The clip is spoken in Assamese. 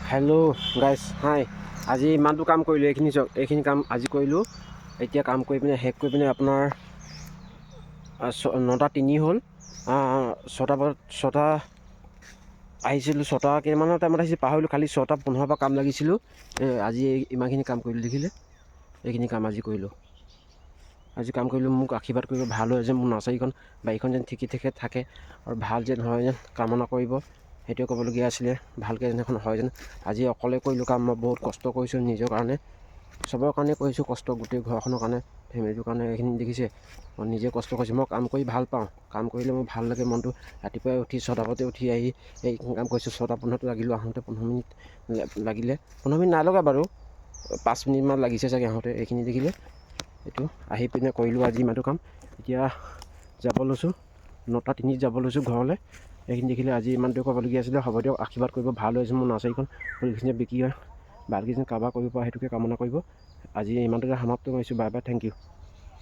হেল্ল' গাইজ হাই আজি ইমানটো কাম কৰিলোঁ এইখিনি কাম আজি কৰিলোঁ। এতিয়া কাম কৰি পিনে শেষ কৰি পিনে আপোনাৰ 9:03 হ'ল। 6টা আহিছিলোঁ, 6টা কেইমানৰ টাইমত আহিছিলোঁ পাহৰিলোঁ। খালি 6:15 পৰা কাম লাগিছিলোঁ। আজি ইমানখিনি কাম কৰিলোঁ, দেখিলে এইখিনি কাম আজি কৰিলোঁ। মোক আশীৰ্বাদ কৰিব ভাল হয় যে মোৰ নাৰ্চাৰীখন বাৰীখন যেন ঠিকে থাকে আৰু ভাল যেন হয় যেন কামনা কৰিব, সেইটোৱে ক'বলগীয়া আছিলে। ভালকৈ যেন এখন হয় যেন। আজি অকলে কৰিলোঁ কাম, মই বহুত কষ্ট কৰিছোঁ নিজৰ কাৰণে, চবৰ কাৰণে কৰিছোঁ কষ্ট, গোটেই ঘৰখনৰ কাৰণে, ফেমিলিটোৰ কাৰণে। এইখিনি দেখিছে মই নিজে কষ্ট কৰিছোঁ। মই কাম কৰি ভাল পাওঁ, কাম কৰিলে মোৰ ভাল লাগে মনটো। ৰাতিপুৱাই উঠি 6টা বজাতে উঠি আহি এই কাম কৰিছোঁ। 6:15 লাগিলোঁ আহোঁতে, 15 মিনিট লাগিলে। 15 মিনিট নাই লগা বাৰু, 5 মিনিটমান লাগিছে চাগে আহোঁতে। এইখিনি দেখিলে, এইটো আহি পিনে কৰিলোঁ আজি ইমানটো কাম। এতিয়া যাব লৈছোঁ, 9:03 যাব লৈছোঁ ঘৰলৈ। এইখিনি দেখিলে আজি ইমানটো ক'বলগীয়া আছিলে। হ'ব দিয়ক, আশীৰ্বাদ কৰিব ভাল হৈছে মোৰ নাৰ্চাৰীখন ফুলখিনি বিক্ৰী হয়, ভালকৈ যেন কাৰোবাৰ কৰিব পৰা সেইটোকে কামনা কৰিব। আজি ইমানটোতে সমাপ্ত কৰিছোঁ। Bye bye, thank U.